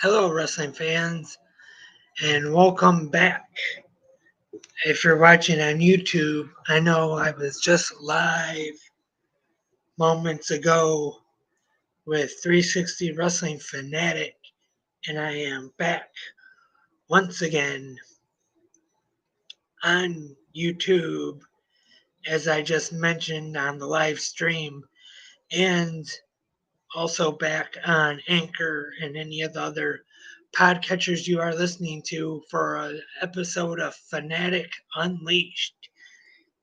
Hello, wrestling fans, and welcome back. If you're watching on YouTube, I know I was just live moments ago with 360 Wrestling Fanatic, and I am back once again on YouTube, as I just mentioned on the live stream, and also back on Anchor and any of the other podcatchers you are listening to for an episode of Fanatic Unleashed.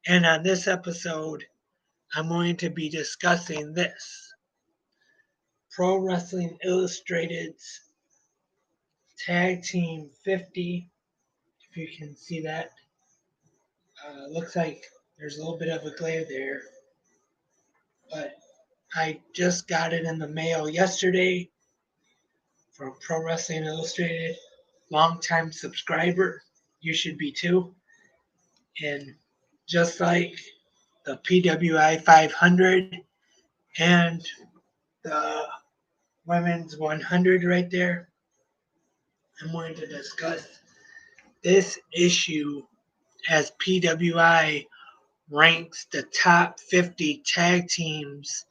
And on this episode, I'm going to be discussing this Pro Wrestling Illustrated's Tag Team 50. If you can see that, looks like there's a little bit of a glare there, but I just got it in the mail yesterday from Pro Wrestling Illustrated. Longtime subscriber, you should be too. And just like the PWI 500 and the women's 100 right there, I'm going to discuss this issue as PWI ranks the top 50 tag teams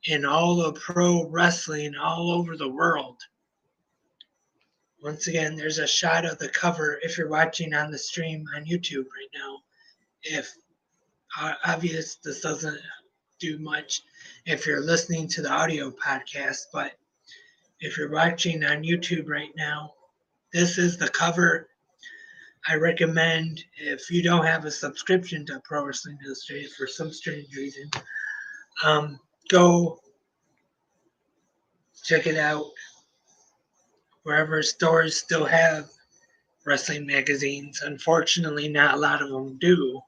in all of pro wrestling all over the world. Once again, there's a shot of the cover if you're watching on the stream on YouTube right now. If obvious, this doesn't do much if you're listening to the audio podcast, but if you're watching on YouTube right now, this is the cover. I recommend, if you don't have a subscription to Pro Wrestling Illustrated for some strange reason, go check it out wherever stores still have wrestling magazines. Unfortunately, not a lot of them do.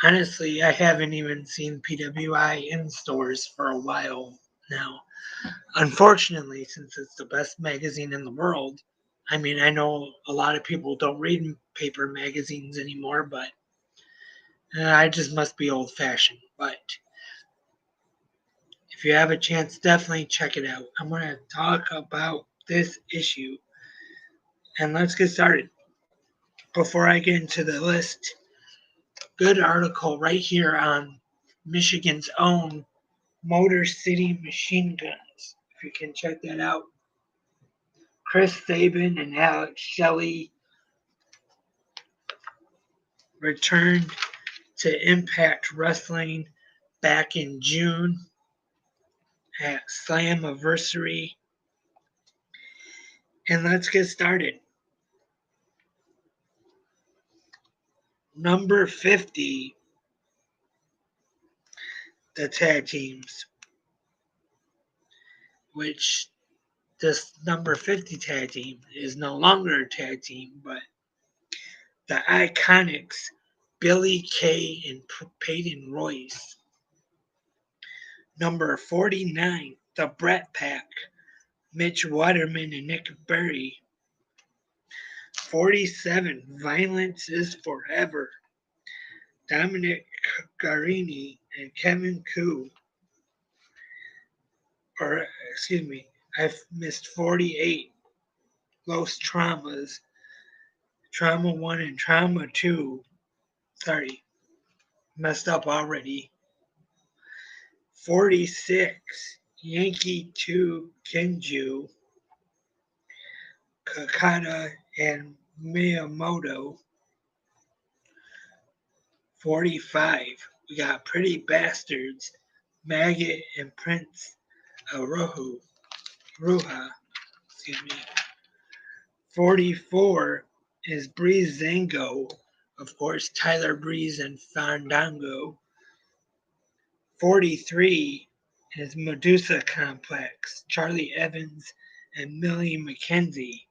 Honestly, I haven't even seen PWI in stores for a while now. Unfortunately, since it's the best magazine in the world, I mean, I know a lot of people don't read paper magazines anymore, but I just must be old fashioned. But if you have a chance, definitely check it out. I'm going to talk about this issue, and let's get started. Before I get into the list, good article right here on Michigan's own Motor City Machine Guns. If you can check that out. Chris Sabin and Alex Shelley returned to Impact Wrestling back in June at Slammiversary. And let's get started. Number 50, the tag teams, which this number 50 tag team is no longer a tag team, but the Iconics, Billy Kay and Peyton Royce. Number 49, the Bret Pack, Mitch Waterman and Nick Berry. 47, Violence is Forever, Dominic Garini and Kevin Koo. Or, excuse me, I've missed 48, Los Traumas, Trauma 1 and Trauma 2. Sorry, messed up already. 46, Yankee 2 Kenju, Kakata and Miyamoto. 45, we got Pretty Bastards, Maggot and Prince Ruha. 44 is Breezango, of course, Tyler Breeze and Fandango. 43 is Medusa Complex, Charlie Evans and Millie McKenzie.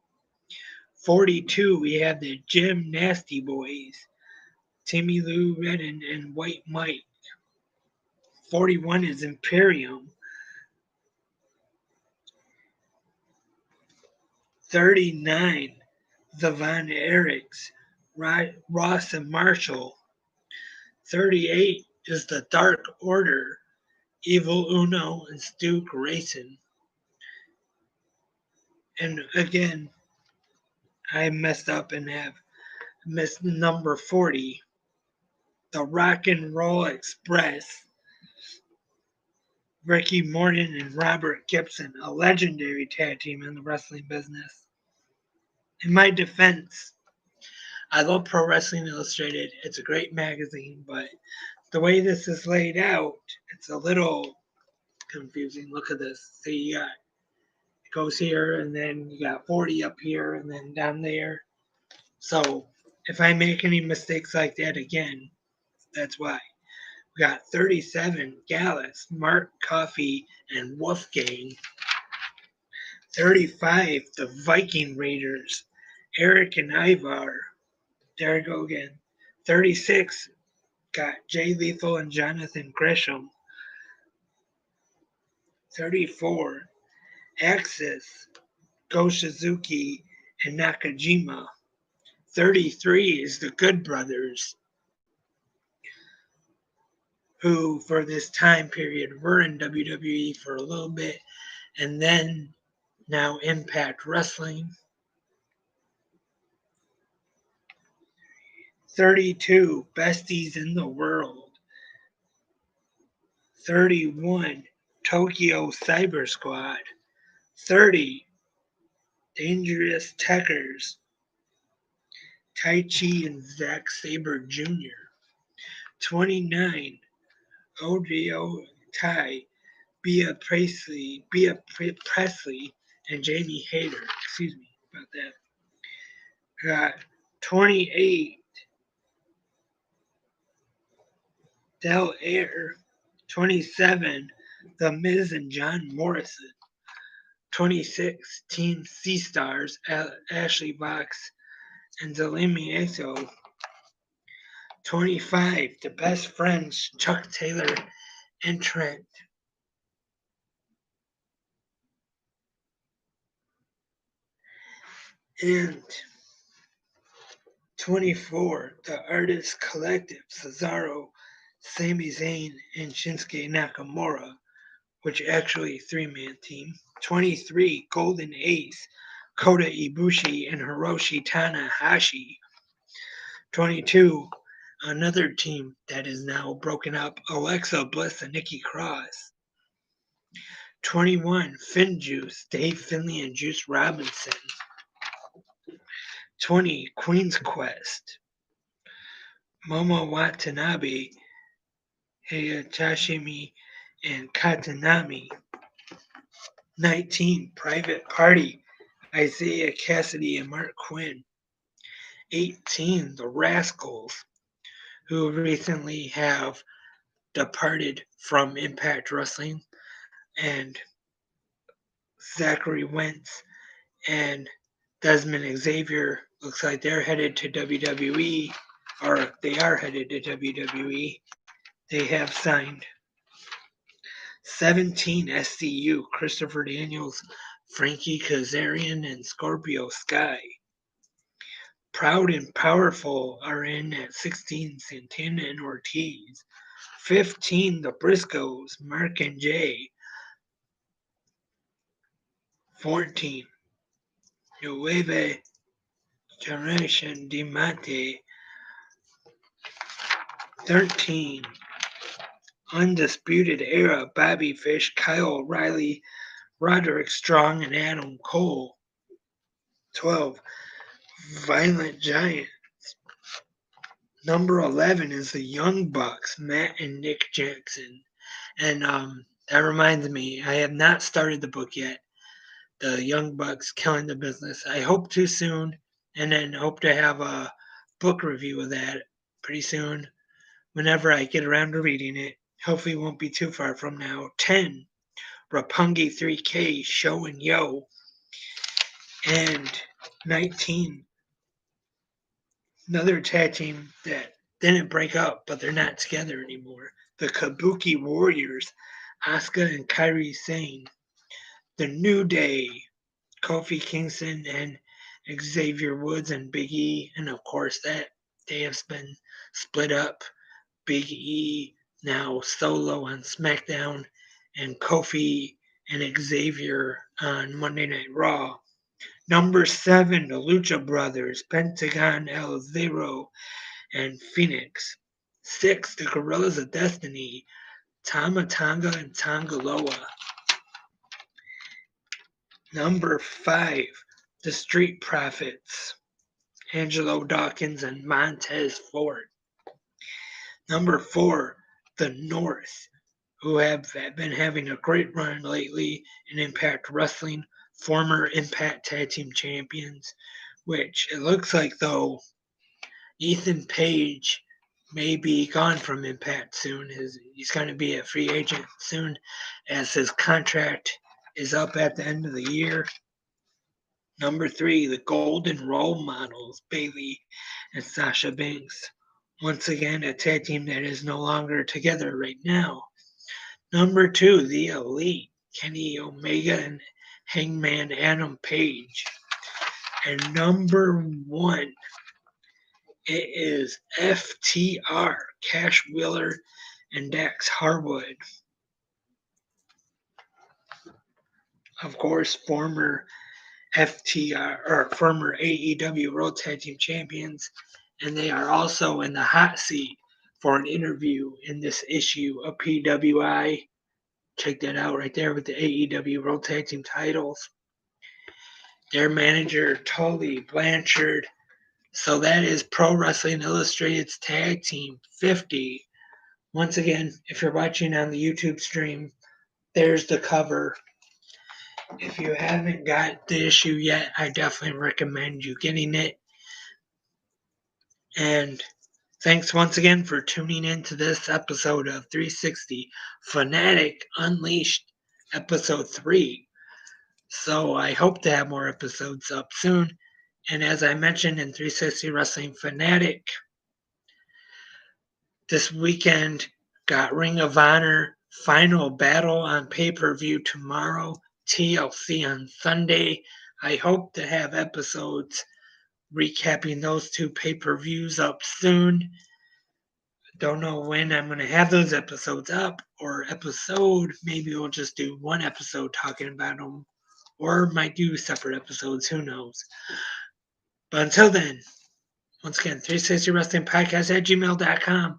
42, we have the Jim Nasty Boys, Timmy Lou Redden and White Mike. 41 is Imperium. 39, the Von Erichs, Ross and Marshall. 38 is the Dark Order, Evil Uno and Stu Grayson. And again, I messed up and have missed number 40, the Rock and Roll Express. Ricky Morton and Robert Gibson, a legendary tag team in the wrestling business. In my defense, I love Pro Wrestling Illustrated. It's a great magazine, but the way this is laid out, it's a little confusing. Look at this. See, you got it goes here, and then you got 40 up here, and then down there. So if I make any mistakes like that again, that's why. We got 37, Gallus, Mark Coffey, and Wolfgang. 35, the Viking Raiders, Eric and Ivar. There I go again. 36, got Jay Lethal and Jonathan Gresham. 34, Axis, Go Shizuki and Nakajima. 33 is the Good Brothers, who for this time period were in WWE for a little bit and then now Impact Wrestling. 32, Besties in the World. 31, Tokyo Cyber Squad. 30, Dangerous Techers. Taichi and Zack Sabre Jr. 29, Odio Tai, Presley, and Jamie Hayter. Excuse me about that. Got 28, Del Air. 27, The Miz and John Morrison. 26, Team Sea Stars, Ashley Box and Zalimi Exo. 25, The Best Friends, Chuck Taylor and Trent. And 24, The Artist Collective, Cesaro, Sami Zayn, and Shinsuke Nakamura, which actually three-man team. 23, Golden Ace, Kota Ibushi and Hiroshi Tanahashi. 22, another team that is now broken up, Alexa Bliss and Nikki Cross. 21, Finn Juice, Dave Finlay and Juice Robinson. 20, Queen's Quest, Momo Watanabe, Hayatashimi, and Katanami. 19, Private Party, Isaiah Cassidy and Mark Quinn. 18, The Rascals, who recently have departed from Impact Wrestling, and Zachary Wentz and Desmond Xavier looks like they're headed to WWE, or they are headed to WWE. They have signed. 17, SCU, Christopher Daniels, Frankie Kazarian, and Scorpio Sky. Proud and Powerful are in at 16, Santana and Ortiz. 15, the Briscoes, Mark and Jay. 14, Nueve Generation Diamante. 13, Undisputed Era, Bobby Fish, Kyle O'Reilly, Roderick Strong, and Adam Cole. 12, Violent Giants. Number 11 is the Young Bucks, Matt and Nick Jackson. And that reminds me, I have not started the book yet. The Young Bucks Killing the Business. I hope to soon, and then hope to have a book review of that pretty soon whenever I get around to reading it. Hopefully it won't be too far from now. 10, Roppongi 3K, Show and Yo. And 19, another tag team that didn't break up, but they're not together anymore. The Kabuki Warriors, Asuka and Kairi Sane. The New Day, Kofi Kingston and Xavier Woods and Big E. And of course, that they have been split up. Big E now solo on SmackDown, and Kofi and Xavier on Monday Night Raw. Number 7, the Lucha Brothers, Pentagon, El Zero, and Phoenix. 6, the Gorillas of Destiny, Tama Tonga and Tongaloa. Number 5, the Street Profits, Angelo Dawkins and Montez Ford. Number 4, the North, who have been having a great run lately in Impact Wrestling, former Impact Tag Team Champions, which it looks like, though, Ethan Page may be gone from Impact soon. He's going to be a free agent soon as his contract is up at the end of the year. Number 3, the Golden Role Models, Bayley and Sasha Banks. Once again, a tag team that is no longer together right now. Number 2, the Elite, Kenny Omega and Hangman Adam Page. And number 1, it is FTR, Cash Wheeler and Dax Harwood. Of course, former FTR or former AEW World Tag Team Champions, and they are also in the hot seat for an interview in this issue of PWI. Check that out right there with the AEW World Tag Team titles. Their manager, Tully Blanchard. So that is Pro Wrestling Illustrated's Tag Team 50. Once again, if you're watching on the YouTube stream, there's the cover. If you haven't got the issue yet, I definitely recommend you getting it. And thanks once again for tuning in to this episode of 360 Fanatic Unleashed, episode 3. So I hope to have more episodes up soon. And as I mentioned in 360 Wrestling Fanatic, this weekend got Ring of Honor Final Battle on pay-per-view tomorrow, TLC on Sunday. I hope to have episodes recapping those two pay-per-views up soon. Don't know when I'm going to have those episodes up, or maybe we'll just do one episode talking about them, or might do separate episodes, who knows. But until then, once again, 360 Wrestling Podcast at gmail.com.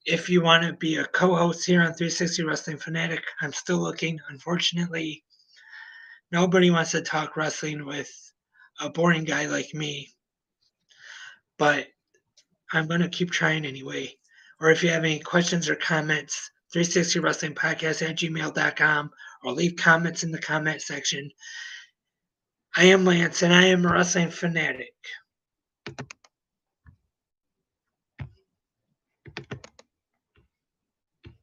If you want to be a co-host here on 360 Wrestling Fanatic, I'm still looking. Unfortunately, nobody wants to talk wrestling with a boring guy like me. But I'm going to keep trying anyway. Or if you have any questions or comments, 360 Wrestling Podcast at gmail.com, or leave comments in the comment section. I am Lance, and I am a wrestling fanatic.